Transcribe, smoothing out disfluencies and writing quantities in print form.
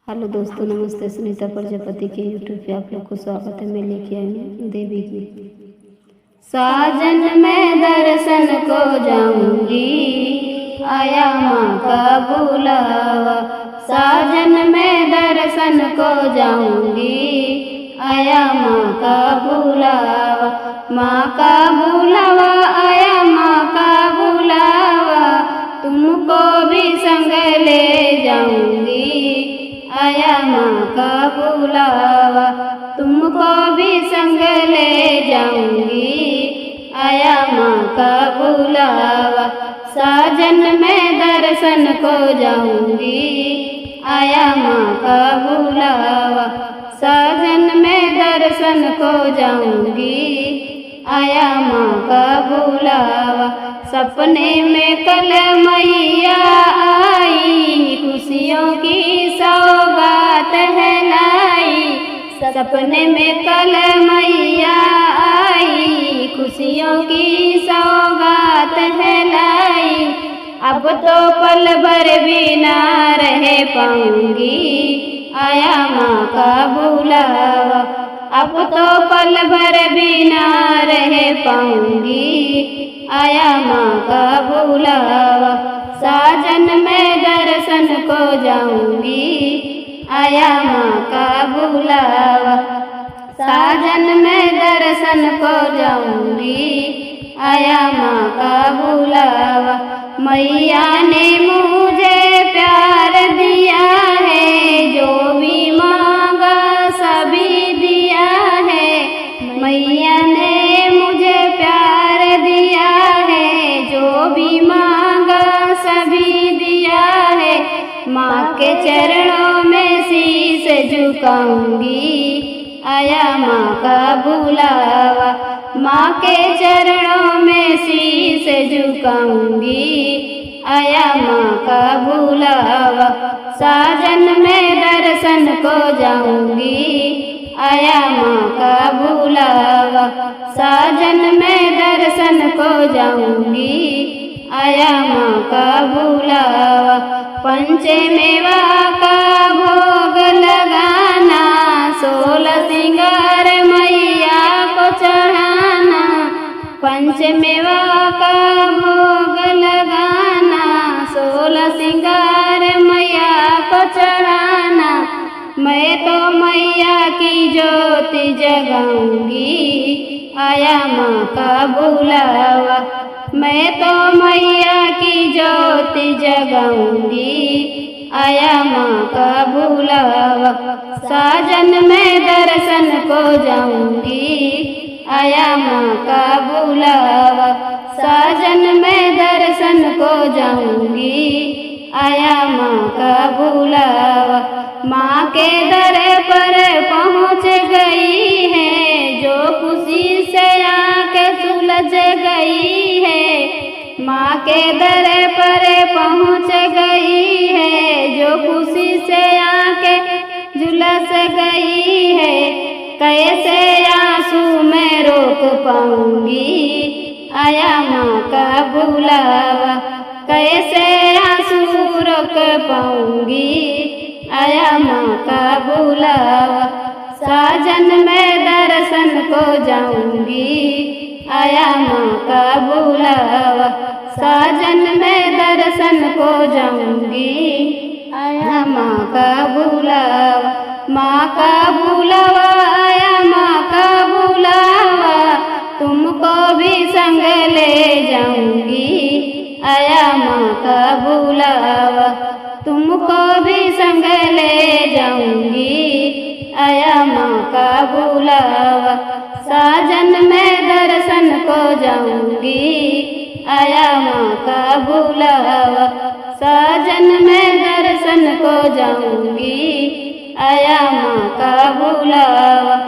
Hello दोस्तों, नमस्ते। सुनीता प्रजापति के यूट्यूब पे आप लोग को स्वागत है। मैं लेके आई हूँ देवी गीत। साजन मैं दर्शन को जाऊंगी, आया माँ का बुलावा। साजन मैं दर्शन को जाऊंगी, आया माँ का बुलावा। माँ का बुलावा आया, माँ का बुलावा। तुमको भी संग ले जाऊंगी, आया माँ का बुलावा। तुमको भी संग ले जाऊंगी, आया माँ का बुलावा। साजन मैं दर्शन को जाऊंगी, आया माँ का बुलावा। साजन मैं दर्शन को जाऊंगी, आया माँ का बुलावा। सपने में कल मैया आई, खुशियों की सौगात है लाई। सपने में कल मैया आई, खुशियों की सौगात है लाई। अब तो पल भर भी ना रह पाऊंगी, आया माँ का बुलावा। अब तो पल भर भी ना रह पाऊंगी, आया माँ का बुलावा। साजन मैं दर्शन को जाऊंगी, आया माँ का बुलावा। साजन मैं दर्शन को जाऊंगी, आया माँ का बुलावा। मैया ने मुझे प्यार दिया है, जो भी मांगा सभी दिया है। मैया ने मुझे प्यार दिया है, जो भी मांगा सभी दिया है। माँ के चरणों में शीश झुकाऊंगी, आया माँ का बुलावा। माँ के चरणों में शीश झुकाऊंगी, आया माँ का बुलावा। साजन मैं दर्शन को जाऊंगी, आया माँ का बुलावा। साजन मैं दर्शन को जाऊंगी, आया माँ का बुलावा। पंचे मेवा का भोग लगाना, 16 सिंगार मैया को चढ़ाना। पंच मेवा का भोग लगाना, 16 सिंगार मैया को चढ़ाना। मैं तो मैया की ज्योति जगाऊंगी, आया माँ का बुलावा। मैं तो मैया की ज्योति जगाऊंगी, आया माँ का बुलावा। साजन मैं दर्शन को जाऊंगी, आया माँ का बुलावा। साजन मैं दर्शन को जाऊंगी, आया माँ का बुलावा। माँ के दर पर पहुँच गई है, जो खुशी से आके सुलझ गई है। माँ के दर पर पहुँच गई है, जो खुशी से आके झुलस गई है। कैसे आंसू मैं रोक पाऊंगी, आया माँ का बुलावा। कैसे आंसू रोक पाऊंगी, आया माँ का बुलावा। साजन मैं दर्शन को जाऊंगी, आया माँ का बुलावा। साजन मैं दर्शन को जाऊंगी, आया माँ का बुलावा। माँ का बुलावा आया, माँ का बुलावा। तुमको भी संग ले जाऊंगी, आया माँ का बुलावा। तुमको भी संग ले जाऊंगी, आया माँ का बुलावा। साजन मैं दर्शन को जाऊंगी, आया माँ का बुलावा। साजन मैं दर्शन को जाऊंगी, आया माँ का बुलावा।